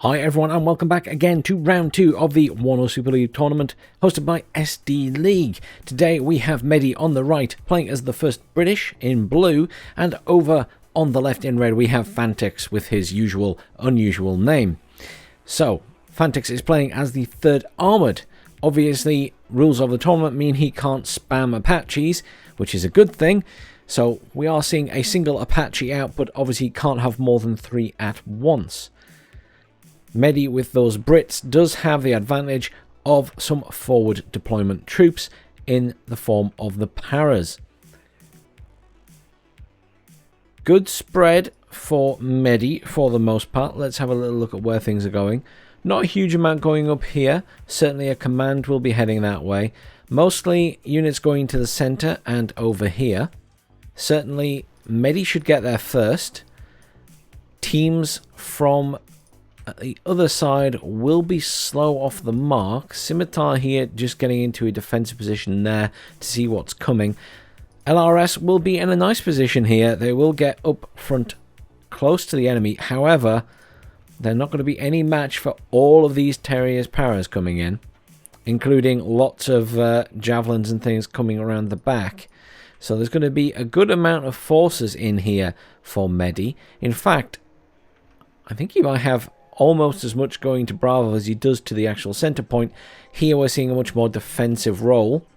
Hi everyone and welcome back again to round 2 of the WARNO Super League tournament hosted by SD League. Today we have Meddi on the right playing as the first British in blue, and over on the left in red we have Fantyx with his usual unusual name. So Fantyx is playing as the third armoured. Obviously rules of the tournament mean he can't spam Apaches, which is a good thing. So we are seeing a single Apache out, but obviously can't have more than 3 at once. Meddi with those Brits does have the advantage of some forward deployment troops in the form of the Paras. Good spread for Meddi for the most part. Let's have a little look at where things are going. Not a huge amount going up here. Certainly a command will be heading that way. Mostly units going to the center and over here. Certainly Meddi should get there first. Teams from the other side will be slow off the mark. Scimitar here just getting into a defensive position there to see what's coming. LRS will be in a nice position here. They will get up front close to the enemy. However, they're not going to be any match for all of these Terriers Paras coming in, including lots of javelins and things coming around the back. So there's going to be a good amount of forces in here for Meddi. In fact, I think he might have almost as much going to Bravo as he does to the actual center point. Here we're seeing a much more defensive role.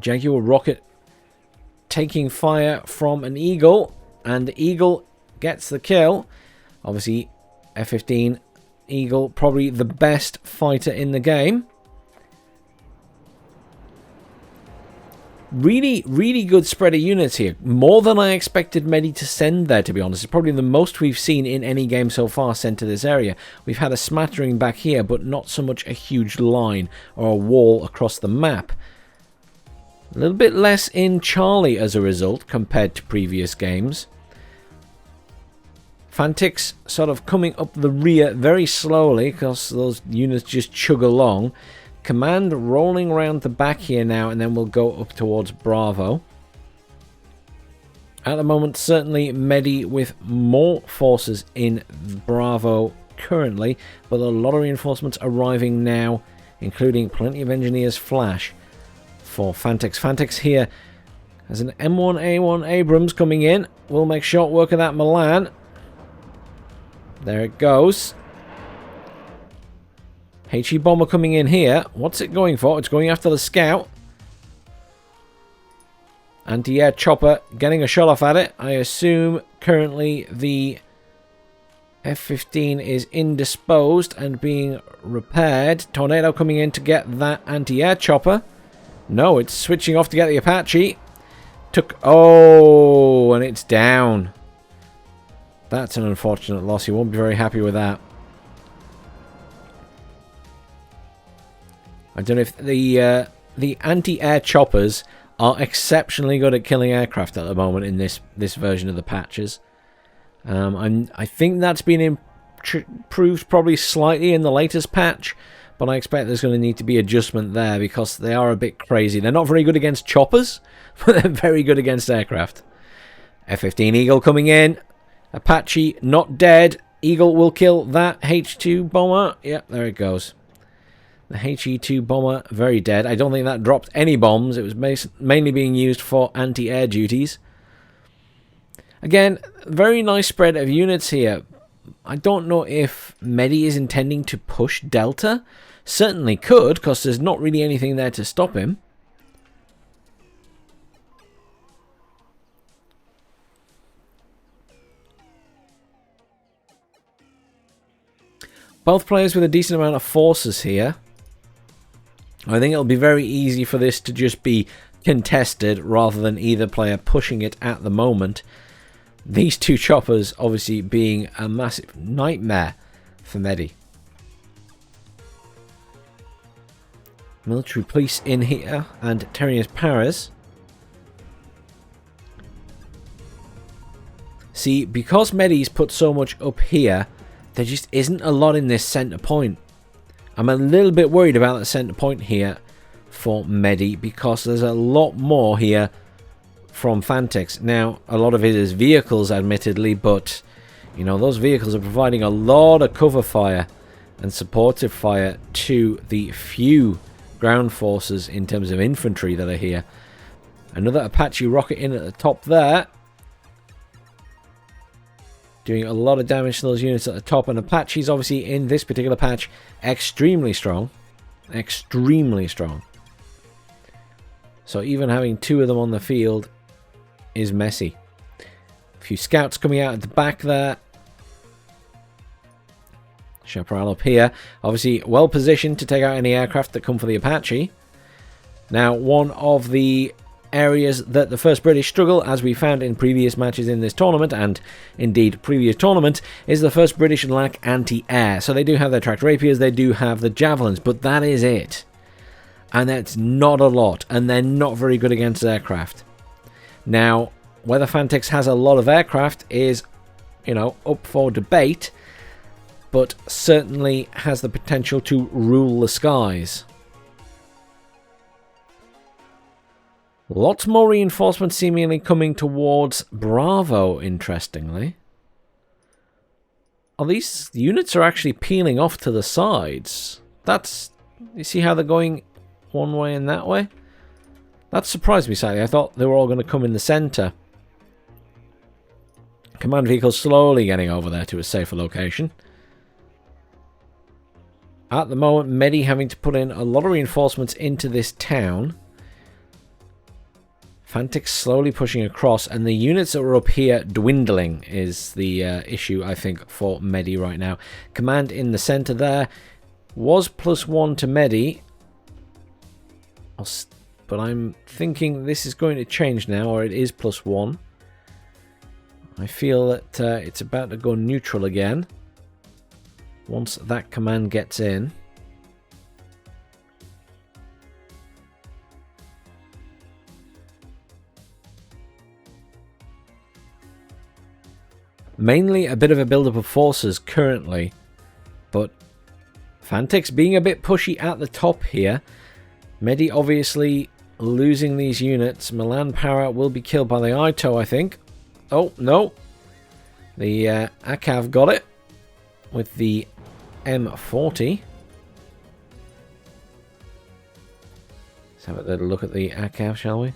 Jaguar rocket taking fire from an Eagle, and the Eagle gets the kill. Obviously F-15 Eagle, probably the best fighter in the game. Really good spread of units here. More than I expected Meddi to send there, to be honest. It's probably the most we've seen in any game so far sent to this area. We've had a smattering back here, but not so much a huge line or a wall across the map. A little bit less in Charlie as a result compared to previous games. Fantyx sort of coming up the rear very slowly because those units just chug along. Command rolling around the back here now, and then we'll go up towards Bravo. At the moment, certainly Meddi with more forces in Bravo currently, but a lot of reinforcements arriving now, including plenty of engineers flash for Fantyx. Fantyx here has an M1A1 Abrams coming in. We'll make short work of that Milan. There it goes. HE bomber coming in here. What's it going for? It's going after the scout. Anti-air chopper getting a shot off at it. I assume currently the F-15 is indisposed and being repaired. Tornado coming in to get that anti-air chopper. No, it's switching off to get the Apache. Oh, and it's down. That's an unfortunate loss. He won't be very happy with that. I don't know if the anti-air choppers are exceptionally good at killing aircraft at the moment in this version of the patches. I think that's been improved probably slightly in the latest patch, but I expect there's going to need to be adjustment there because they are a bit crazy. They're not very good against choppers, but they're very good against aircraft. F-15 Eagle coming in. Apache not dead. Eagle will kill that H-2 bomber. Yep, there it goes. The HE-2 bomber, very dead. I don't think that dropped any bombs. It was mainly being used for anti-air duties. Again, very nice spread of units here. I don't know if Meddi is intending to push Delta. Certainly could, because there's not really anything there to stop him. Both players with a decent amount of forces here. I think it'll be very easy for this to just be contested rather than either player pushing it at the moment. These two choppers obviously being a massive nightmare for Meddi. Military police in here and Terriers Paras. See, because Meddi's put so much up here, there just isn't a lot in this center point. I'm a little bit worried about the center point here for Meddi because there's a lot more here from Fantyx. Now, a lot of it is vehicles, admittedly, but You know, those vehicles are providing a lot of cover fire and supportive fire to the few ground forces in terms of infantry that are here. Another Apache rocket in at the top there. Doing a lot of damage to those units at the top. And Apache's obviously in this particular patch extremely strong. Extremely strong. So even having two of them on the field is messy. A few scouts coming out at the back there. Chaparral up here. Obviously well positioned to take out any aircraft that come for the Apache. Now, one of the areas that the 1st British struggle, as we found in previous matches in this tournament, and indeed previous tournament, is the 1st British lack anti-air. So they do have their tracked rapiers, they do have the javelins, but that is it. And that's not a lot, and they're not very good against aircraft. Now, whether Fantyx has a lot of aircraft is, you know, up for debate, but certainly has the potential to rule the skies. Lots more reinforcements seemingly coming towards Bravo, interestingly. Oh, these units are actually peeling off to the sides. That's... You see how they're going one way and that way? That surprised me slightly. I thought they were all going to come in the centre. Command vehicles slowly getting over there to a safer location. At the moment, Meddi having to put in a lot of reinforcements into this town. Fantyx slowly pushing across, and the units that were up here dwindling is the issue, I think, for Meddi right now. Command in the centre there was +1 to Meddi, but I'm thinking this is going to change now, or it is +1. I feel that it's about to go neutral again once that command gets in. Mainly a bit of a build-up of forces currently, but Fantyx being a bit pushy at the top here. Meddi obviously losing these units. Milan Power will be killed by the Ito, I think. Oh, no. The Akav got it with the M40. Let's have a little look at the Akav, shall we?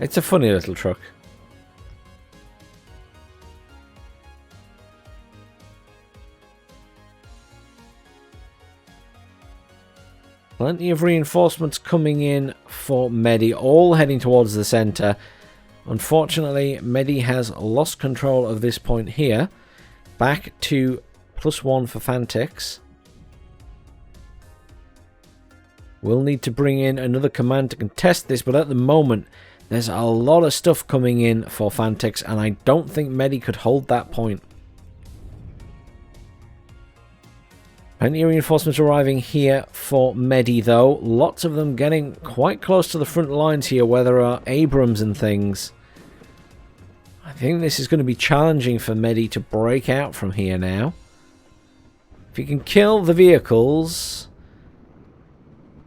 It's a funny little truck. Plenty of reinforcements coming in for Meddi, all heading towards the centre. Unfortunately, Meddi has lost control of this point here. Back to +1 for Fantyx. We'll need to bring in another command to contest this, but at the moment, there's a lot of stuff coming in for Fantyx, and I don't think Meddi could hold that point. Plenty of reinforcements arriving here for Meddi, though. Lots of them getting quite close to the front lines here, where there are Abrams and things. I think this is going to be challenging for Meddi to break out from here now. If he can kill the vehicles,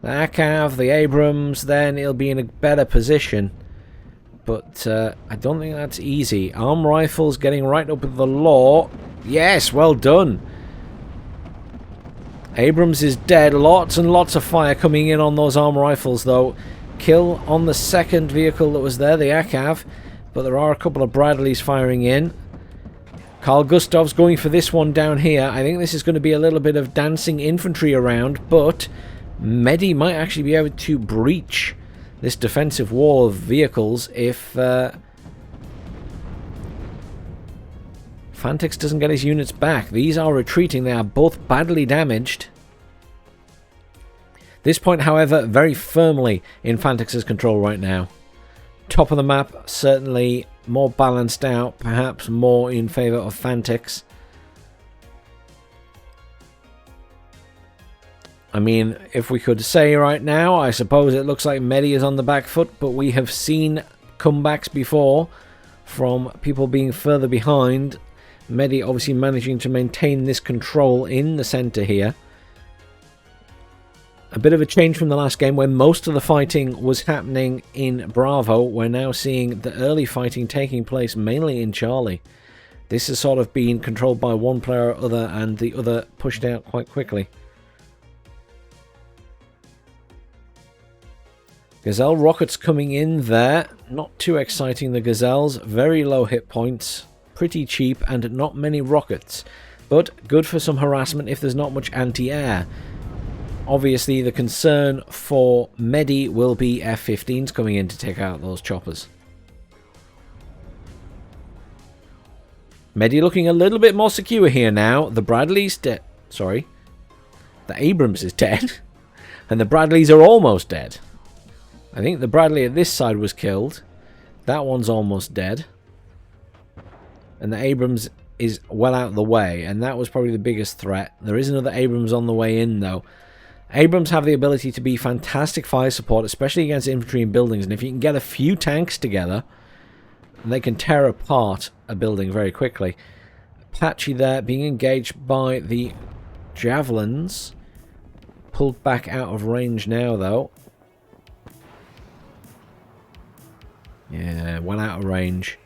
the Akav, the Abrams, then he'll be in a better position. But I don't think that's easy. Arm rifles getting right up with the law. Yes, well done. Abrams is dead. Lots and lots of fire coming in on those arm rifles, though. Kill on the second vehicle that was there, the Akav. But there are a couple of Bradleys firing in. Carl Gustav's going for this one down here. I think this is going to be a little bit of dancing infantry around, but Meddi might actually be able to breach this defensive wall of vehicles if Fantyx doesn't get his units back. These are retreating. They are both badly damaged. This point, however, very firmly in Fantyx's control right now. Top of the map, certainly more balanced out, perhaps more in favour of Fantyx. I mean, if we could say right now, I suppose it looks like Meddi is on the back foot, but we have seen comebacks before from people being further behind. Meddi obviously managing to maintain this control in the centre here. A bit of a change from the last game where most of the fighting was happening in Bravo. We're now seeing the early fighting taking place mainly in Charlie. This has sort of been controlled by one player or other and the other pushed out quite quickly. Gazelle rockets coming in there. Not too exciting, the Gazelles. Very low hit points. Pretty cheap and not many rockets. But good for some harassment if there's not much anti-air. Obviously, the concern for Meddi will be F-15s coming in to take out those choppers. Meddi looking a little bit more secure here now. The Bradley's dead. Sorry. The Abrams is dead. And the Bradleys are almost dead. I think the Bradley at this side was killed. That one's almost dead. And the Abrams is well out of the way. And that was probably the biggest threat. There is another Abrams on the way in, though. Abrams have the ability to be fantastic fire support, especially against infantry and buildings. And if you can get a few tanks together, they can tear apart a building very quickly. Apache there being engaged by the javelins. Pulled back out of range now, though. Yeah, well out of range.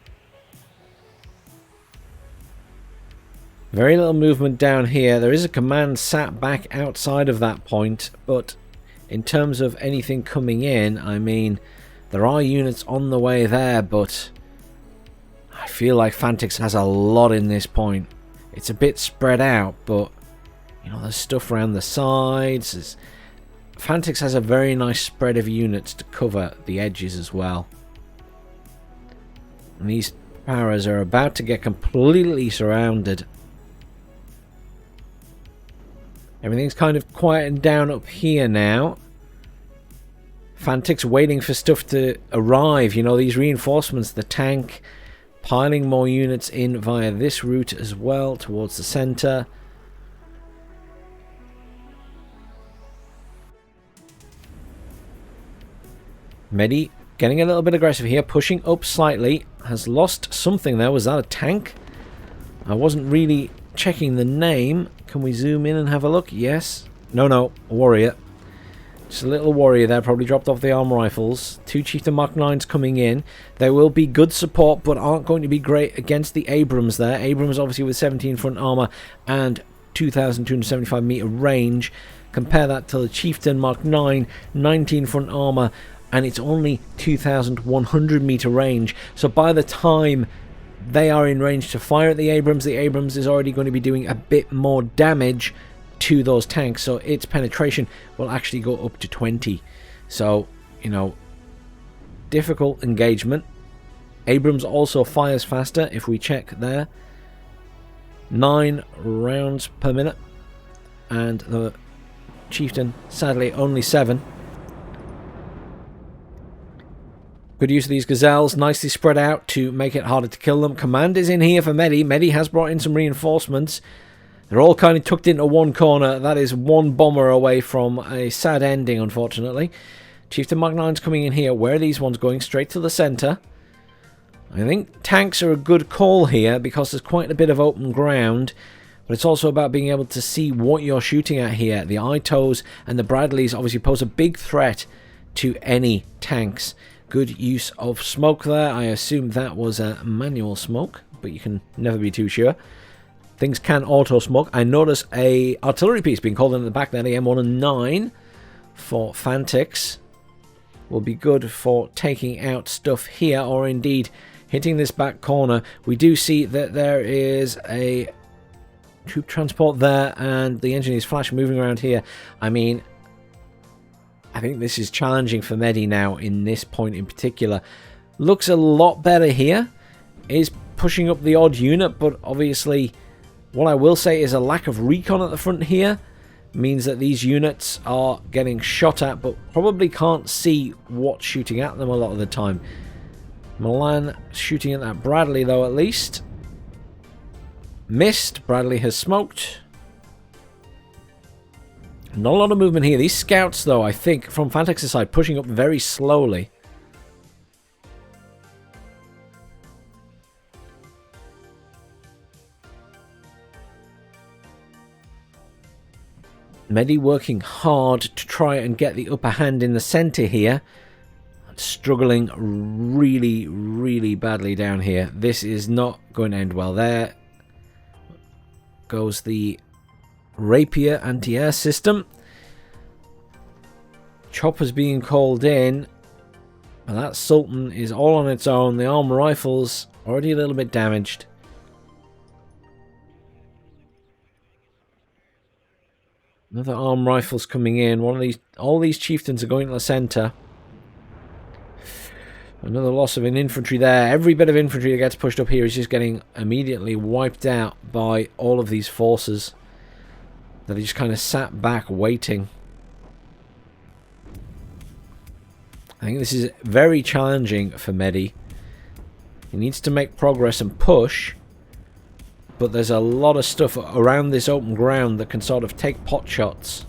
Very little movement down here. There is a command sat back outside of that point, but in terms of anything coming in, I mean, there are units on the way there, but I feel like Fantyx has a lot in this point. It's a bit spread out, but you know, there's stuff around the sides. Fantyx has a very nice spread of units to cover the edges as well. And these paras are about to get completely surrounded. Everything's kind of quieting down up here now. Fantyx waiting for stuff to arrive. You know, these reinforcements, the tank, piling more units in via this route as well towards the center. Meddi getting a little bit aggressive here, pushing up slightly. Has lost something there. Was that a tank? I wasn't really checking the name. Can we zoom in and have a look? Yes. No, a warrior. Just a little warrior there, probably dropped off the arm rifles. 2 Chieftain Mark 9s coming in. They will be good support, but aren't going to be great against the Abrams there. Abrams obviously with 17 front armor and 2,275 meter range. Compare that to the Chieftain Mark 9, 19 front armor, and it's only 2,100 meter range. So by the time they are in range to fire at the Abrams is already going to be doing a bit more damage to those tanks, so its penetration will actually go up to 20. So, you know, difficult engagement. Abrams also fires faster if we check there. 9 rounds per minute, and the Chieftain sadly only 7. Good use of these Gazelles, nicely spread out to make it harder to kill them. Command is in here for Meddi. Meddi has brought in some reinforcements. They're all kind of tucked into one corner. That is one bomber away from a sad ending, unfortunately. Chieftain Mark 9's coming in here. Where are these ones going? Straight to the center. I think tanks are a good call here because there's quite a bit of open ground. But it's also about being able to see what you're shooting at here. The ITOs and the Bradleys obviously pose a big threat to any tanks. Good use of smoke there. I assume that was a manual smoke, but you can never be too sure. Things can auto smoke. I notice a artillery piece being called in at the back there. The M109 for Fantyx will be good for taking out stuff here, or indeed hitting this back corner. We do see that there is a troop transport there, and the engineer's flash moving around here. I mean, I think this is challenging for Meddi now in this point in particular. Looks a lot better here. Is pushing up the odd unit, but obviously what I will say is a lack of recon at the front here means that these units are getting shot at, but probably can't see what's shooting at them a lot of the time. Milan shooting at that Bradley though, at least. Missed. Bradley has smoked. Not a lot of movement here. These scouts, though, I think, from Fantyx's side, pushing up very slowly. Meddi working hard to try and get the upper hand in the center here. Struggling really, really badly down here. This is not going to end well. There goes the rapier anti-air system. Choppers being called in. And that Sultan is all on its own. The arm rifle's already a little bit damaged. Another arm rifle's coming in. All these chieftains are going to the center. Another loss of an infantry there. Every bit of infantry that gets pushed up here is just getting immediately wiped out by all of these forces that are just kind of sat back waiting. I think this is very challenging for Meddi. He needs to make progress and push. But there's a lot of stuff around this open ground that can sort of take pot shots.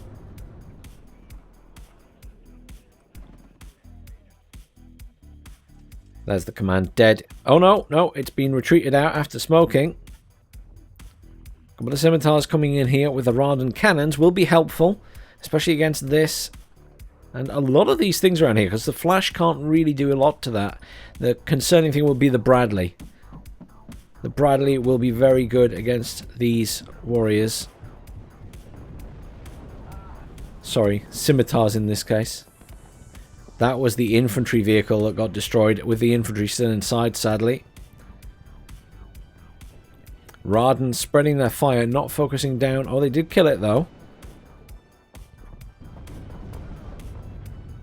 There's the command dead. Oh no, no, it's been retreated out after smoking. A couple of scimitars coming in here with the Ryzen cannons will be helpful, especially against this. And a lot of these things around here, because the flash can't really do a lot to that. The concerning thing will be the Bradley. The Bradley will be very good against these warriors. Sorry, scimitars in this case. That was the infantry vehicle that got destroyed, with the infantry still inside, sadly. Ryzen spreading their fire, not focusing down. Oh, they did kill it, though.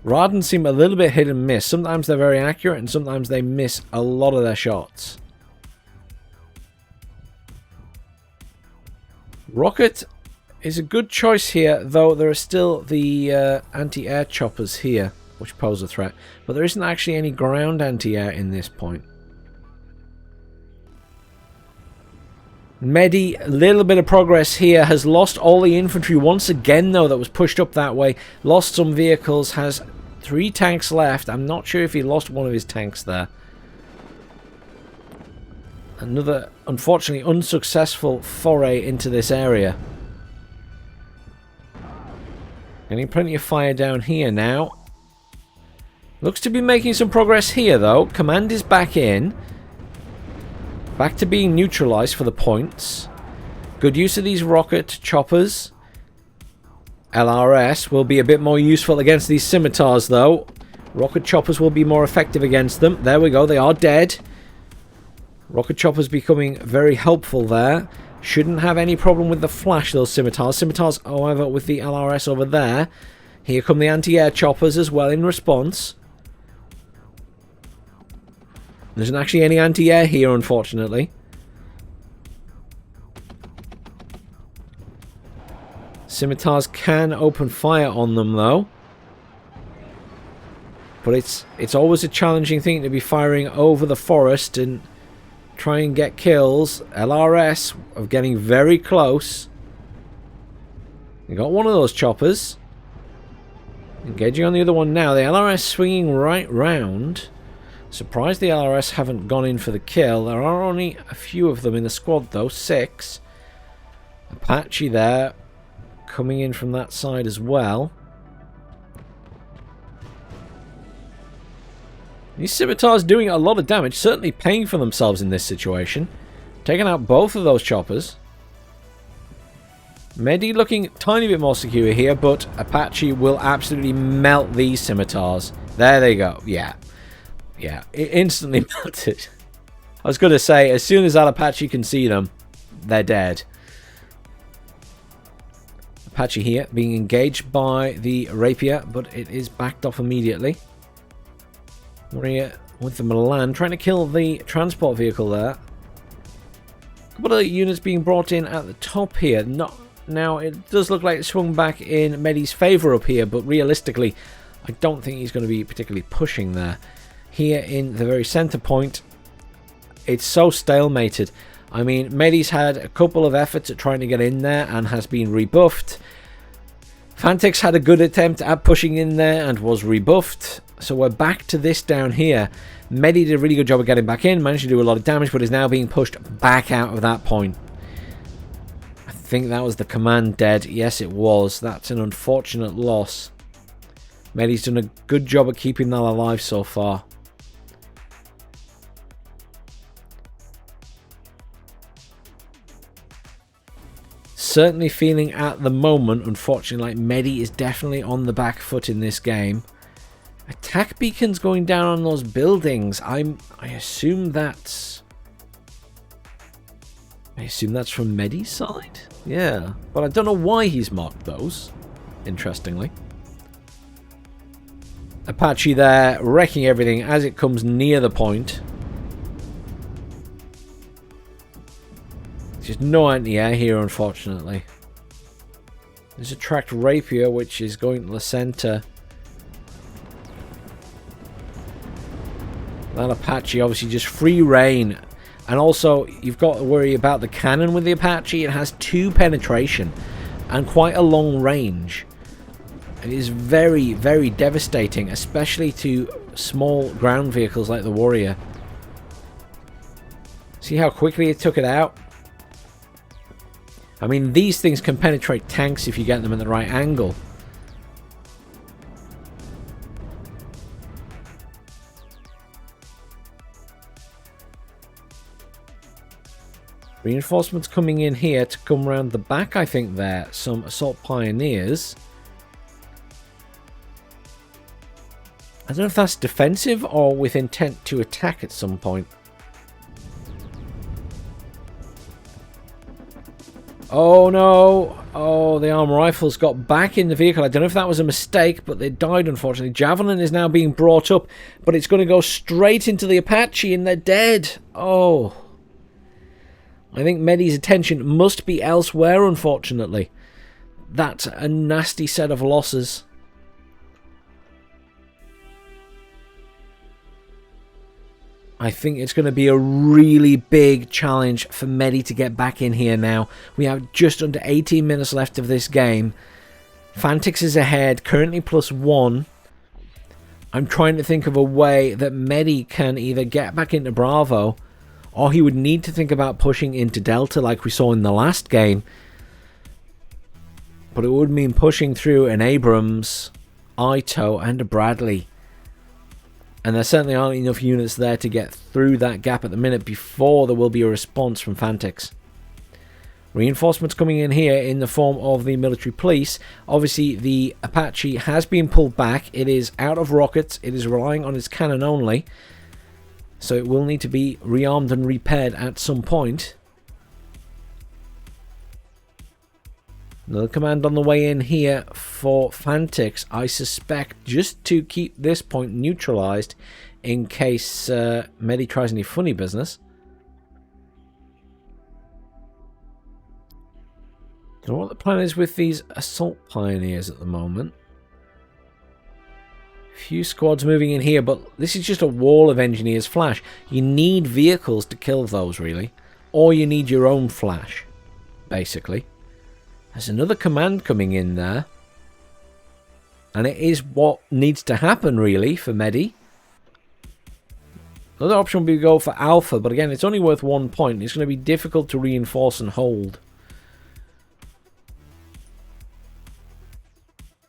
Ryzen seem a little bit hit and miss. Sometimes they're very accurate, and sometimes they miss a lot of their shots. Rocket is a good choice here, though there are still the anti-air choppers here, which pose a threat. But there isn't actually any ground anti-air in this point. Meddi, a little bit of progress here, has lost all the infantry once again, though, that was pushed up that way. Lost some vehicles, has 3 tanks left. I'm not sure if he lost one of his tanks there. Another, unfortunately, unsuccessful foray into this area. Getting plenty of fire down here now. Looks to be making some progress here, though. Command is back in. Back to being neutralized for the points. Good use of these rocket choppers. LRS will be a bit more useful against these scimitars, though. Rocket choppers will be more effective against them. There we go, they are dead. Rocket choppers becoming very helpful there. Shouldn't have any problem with the flash, those scimitars. Scimitars, however, with the LRS over there. Here come the anti-air choppers as well in response. There isn't actually any anti-air here, unfortunately. Scimitars can open fire on them, though. But it's always a challenging thing to be firing over the forest and try and get kills. LRS of getting very close. You got one of those choppers. Engaging on the other one now. The LRS swinging right round. Surprised the LRS haven't gone in for the kill. There are only a few of them in the squad, though. 6. Apache there. Coming in from that side as well. These scimitars doing a lot of damage. Certainly paying for themselves in this situation. Taking out both of those choppers. Meddi looking a tiny bit more secure here, but Apache will absolutely melt these scimitars. There they go. Yeah. Yeah, it instantly melted. I was going to say, as soon as that Apache can see them, they're dead. Apache here being engaged by the rapier, but it is backed off immediately. We're with the Milan trying to kill the transport vehicle there. A couple of units being brought in at the top here. Now, it does look like it swung back in Meddi's favour up here, but realistically, I don't think he's going to be particularly pushing there. Here in the very centre point, it's so stalemated. I mean, Meddi's had a couple of efforts at trying to get in there and has been rebuffed. Fantyx had a good attempt at pushing in there and was rebuffed. So we're back to this down here. Meddi did a really good job of getting back in, managed to do a lot of damage, but is now being pushed back out of that point. I think that was the command dead. Yes, it was. That's an unfortunate loss. Meddi's done a good job of keeping that alive so far. Certainly feeling at the moment, unfortunately, like Meddi is definitely on the back foot in this game. Attack beacons going down on those buildings. I assume that's from Meddi's side. Yeah, but I don't know why he's marked those. Interestingly, Apache there wrecking everything as it comes near the point. Just no anti-air here, unfortunately. There's a tracked rapier which is going to the center. That Apache obviously just free reign. And also, you've got to worry about the cannon with the Apache. It has 2 penetration and quite a long range. It is very, very devastating, especially to small ground vehicles like the Warrior. See how quickly it took it out? I mean, these things can penetrate tanks if you get them at the right angle. Reinforcements coming in here to come around the back, I think there. Some assault pioneers. I don't know if that's defensive or with intent to attack at some point. Oh no! Oh, the arm rifles got back in the vehicle. I don't know if that was a mistake, but they died unfortunately. Javelin is now being brought up, but it's going to go straight into the Apache and they're dead. Oh. I think Meddi's attention must be elsewhere, unfortunately. That's a nasty set of losses. I think it's going to be a really big challenge for Meddi to get back in here now. We have just under 18 minutes left of this game. Fantyx is ahead, currently +1. I'm trying to think of a way that Meddi can either get back into Bravo, or he would need to think about pushing into Delta like we saw in the last game. But it would mean pushing through an Abrams, Ito, and a Bradley. And there certainly aren't enough units there to get through that gap at the minute before there will be a response from Fantyx. Reinforcements coming in here in the form of the military police. Obviously, the Apache has been pulled back. It is out of rockets. It is relying on its cannon only. So it will need to be rearmed and repaired at some point. Another command on the way in here for Fantyx, I suspect, just to keep this point neutralized in case Meddi tries any funny business. Don't know what the plan is with these assault pioneers at the moment. Few squads moving in here, but this is just a wall of engineers flash. You need vehicles to kill those, really. Or you need your own flash, basically. There's another command coming in there. And it is what needs to happen, really, for Meddi. Another option would be to go for Alpha, but again, it's only worth 1 point. It's going to be difficult to reinforce and hold.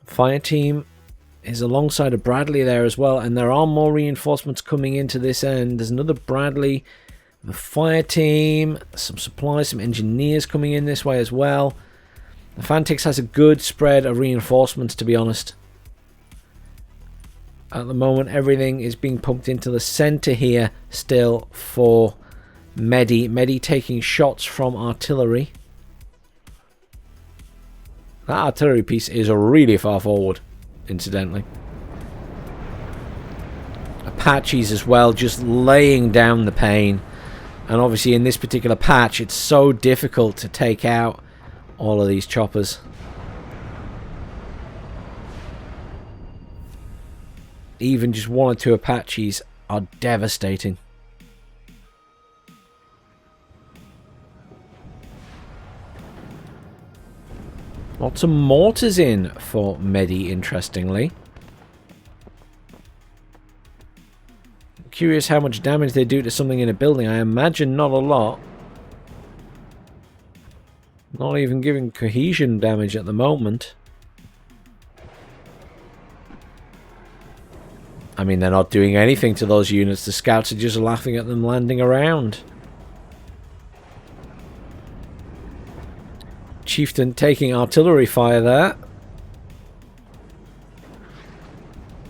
Fire team is alongside a Bradley there as well, and there are more reinforcements coming into this end. There's another Bradley, the fire team, some supplies, some engineers coming in this way as well. The Fantyx has a good spread of reinforcements, to be honest. At the moment, everything is being pumped into the center here still for Meddi. Meddi taking shots from artillery. That artillery piece is really far forward, incidentally. Apaches as well, just laying down the pain. And obviously in this particular patch, it's so difficult to take out all of these choppers. Even just 1 or 2 Apaches are devastating. Lots of mortars in for Meddi, interestingly. Curious how much damage they do to something in a building. I imagine not a lot. Not even giving cohesion damage at the moment. I mean, they're not doing anything to those units. The scouts are just laughing at them landing around. Chieftain taking artillery fire there.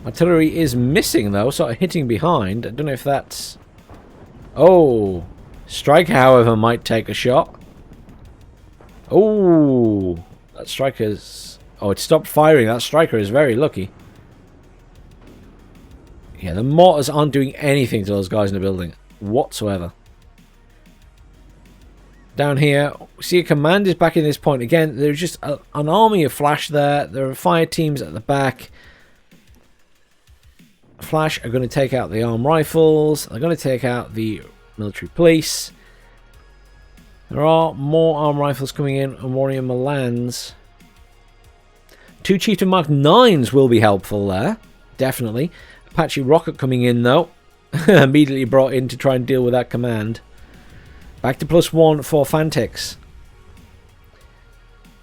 Artillery is missing, though, sort of hitting behind. I don't know if that's... Oh! Striker, however, might take a shot. Oh! That striker's... Oh, it stopped firing. That striker is very lucky. Yeah, the mortars aren't doing anything to those guys in the building whatsoever. Down here, see a command is back in this point. Again, there's just an army of Flash there. There are fire teams at the back. Flash are going to take out the armed rifles. They're going to take out the military police. There are more armed rifles coming in and Warrior Milans. 2 Chieftain Mark 9s will be helpful there. Definitely. Apache rocket coming in, though. Immediately brought in to try and deal with that command. Back to +1 for Fantyx.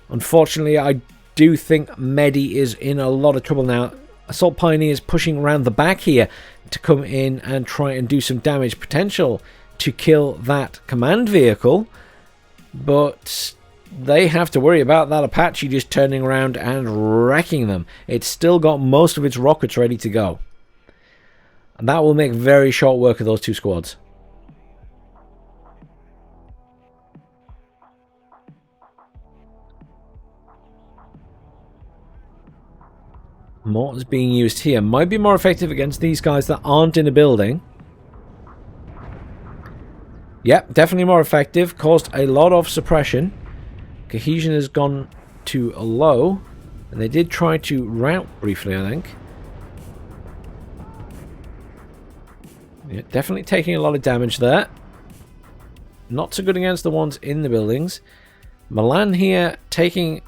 Unfortunately, I do think Meddi is in a lot of trouble now. Assault Pioneers pushing around the back here to come in and try and do some damage potential to kill that command vehicle. But they have to worry about that Apache just turning around and wrecking them. It's still got most of its rockets ready to go. And that will make very short work of those 2 squads. Mortars being used here. Might be more effective against these guys that aren't in a building. Yep, definitely more effective. Caused a lot of suppression. Cohesion has gone to a low. And they did try to rout briefly, I think. Yeah, definitely taking a lot of damage there. Not so good against the ones in the buildings. Milan here taking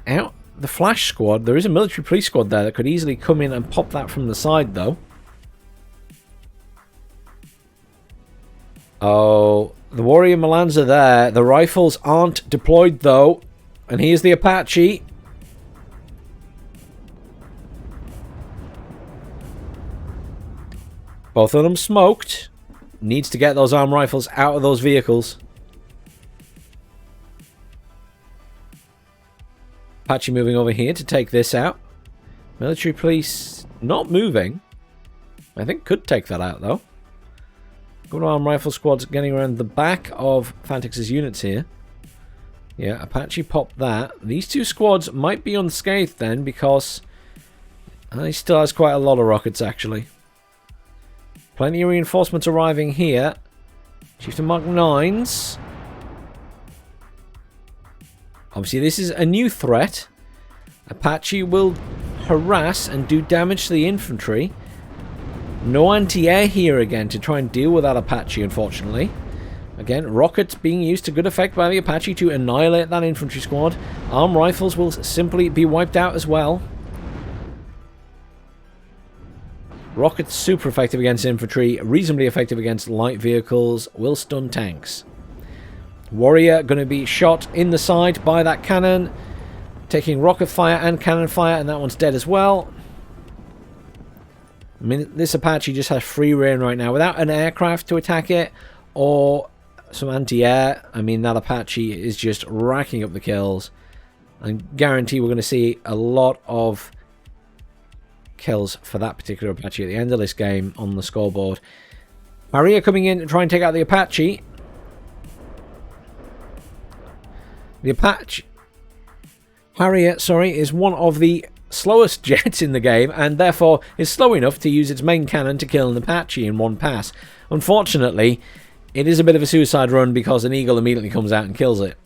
out the Flash squad. There is a military police squad there that could easily come in and pop that from the side, though. Oh, the Warrior Milans are there. The rifles aren't deployed, though. And here's the Apache. Both of them smoked. Needs to get those armed rifles out of those vehicles. Apache moving over here to take this out. Military police not moving. I think could take that out, though. Good armed rifle squads getting around the back of Fantyx's units here. Yeah, Apache popped that. These 2 squads might be unscathed then, because he still has quite a lot of rockets, actually. Plenty of reinforcements arriving here. Chieftain Mark 9s. Obviously, this is a new threat. Apache will harass and do damage to the infantry. No anti-air here again to try and deal with that Apache, unfortunately. Again, rockets being used to good effect by the Apache to annihilate that infantry squad. Armed rifles will simply be wiped out as well. Rockets super effective against infantry, reasonably effective against light vehicles, will stun tanks. Warrior going to be shot in the side by that cannon, taking rocket fire and cannon fire, and that one's dead as well. I mean, this Apache just has free reign right now without an aircraft to attack it or some anti-air. I mean, that Apache is just racking up the kills. I guarantee we're going to see a lot of kills for that particular Apache at the end of this game on the scoreboard. Harrier coming in to try and take out the Apache. The Apache Harrier, is one of the slowest jets in the game, and therefore is slow enough to use its main cannon to kill an Apache in one pass. Unfortunately, it is a bit of a suicide run because an Eagle immediately comes out and kills it.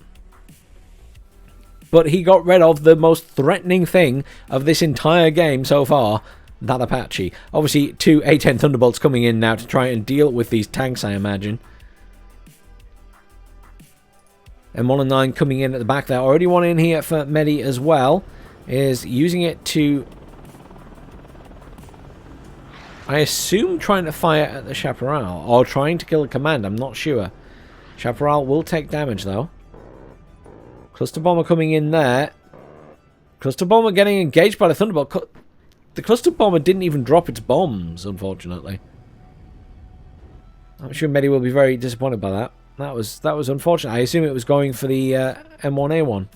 But he got rid of the most threatening thing of this entire game so far, that Apache. Obviously, 2 A-10 Thunderbolts coming in now to try and deal with these tanks, I imagine. M1 and 9 coming in at the back there. Already one in here for Meddi as well. Is using it to, I assume, trying to fire at the Chaparral. Or trying to kill a command, I'm not sure. Chaparral will take damage, though. Cluster Bomber coming in there. Cluster Bomber getting engaged by the Thunderbolt. The Cluster Bomber didn't even drop its bombs, unfortunately. I'm sure Meddi will be very disappointed by that. That was unfortunate. I assume it was going for the M1A1.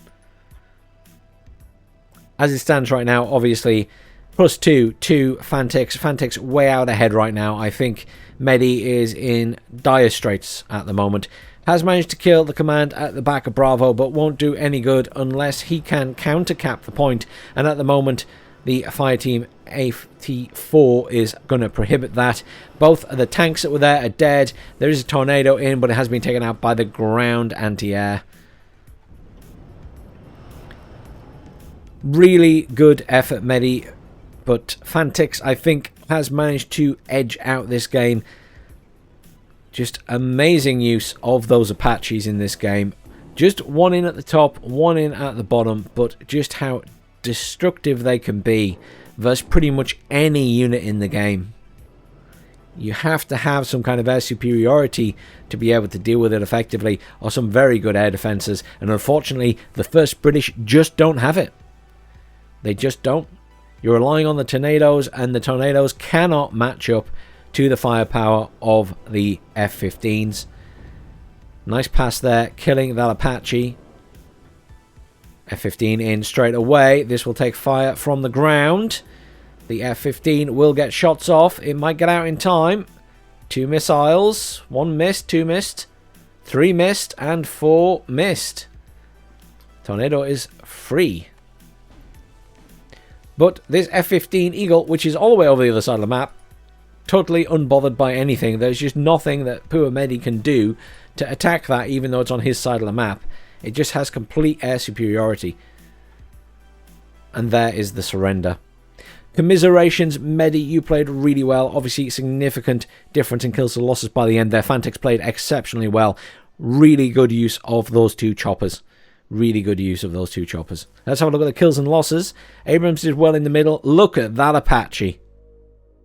As it stands right now, obviously, +2 to Fantyx. Fantyx way out ahead right now. I think Meddi is in dire straits at the moment. Has managed to kill the command at the back of Bravo, but won't do any good unless he can counter-cap the point. And at the moment, the Fireteam 84 is going to prohibit that. Both of the tanks that were there are dead. There is a tornado in, but it has been taken out by the ground anti-air. Really good effort, Meddi. But Fantyx, I think, has managed to edge out this game. Just amazing use of those Apaches in this game. Just one in at the top, one in at the bottom, but just how destructive they can be versus pretty much any unit in the game. You have to have some kind of air superiority to be able to deal with it effectively, or some very good air defenses, and unfortunately the 1st British just don't have it. They just don't. You're relying on the tornadoes, and the tornadoes cannot match up to the firepower of the F-15s. Nice pass there, killing that Apache. F-15 in straight away. This will take fire from the ground. The F-15 will get shots off. It might get out in time. 2 missiles. 1 missed, 2 missed, 3 missed, and 4 missed. Tornado is free. But this F-15 Eagle, which is all the way over the other side of the map, totally unbothered by anything. There's just nothing that poor Meddi can do to attack that, even though it's on his side of the map. It just has complete air superiority. And there is the surrender. Commiserations, Meddi, you played really well. Obviously, significant difference in kills to losses by the end there. Fantyx played exceptionally well. Really good use of those 2 choppers. Really good use of those 2 choppers. Let's have a look at the kills and losses. Abrams did well in the middle. Look at that Apache.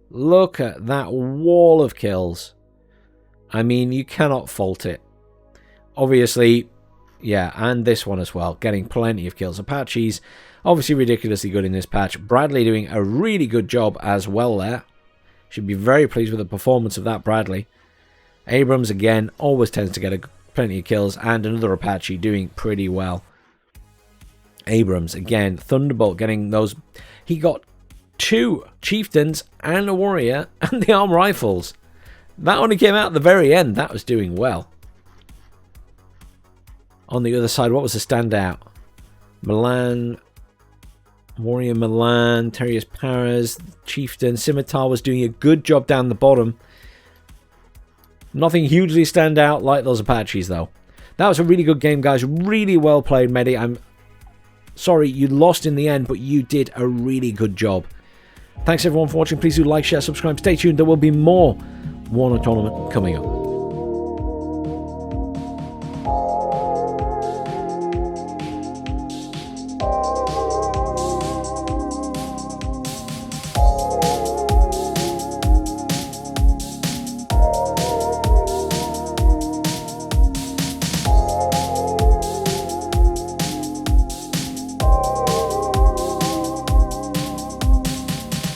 Look at that wall of kills. I mean, you cannot fault it. Obviously, yeah, and this one as well. Getting plenty of kills. Apaches, obviously ridiculously good in this patch. Bradley doing a really good job as well there. Should be very pleased with the performance of that Bradley. Abrams, again, always tends to get plenty of kills. And another Apache doing pretty well. Abrams, again, Thunderbolt getting those. He got 2 chieftains and a warrior and the arm rifles. That only came out at the very end. That was doing well. On the other side, what was the standout? Milan, Warrior Milan, Terrius Paras, Chieftain, Scimitar was doing a good job down the bottom. Nothing hugely stand out like those Apaches, though. That was a really good game, guys. Really well played, Meddi. I'm sorry you lost in the end, but you did a really good job. Thanks, everyone, for watching. Please do like, share, subscribe. Stay tuned. There will be more WARNO tournament coming up.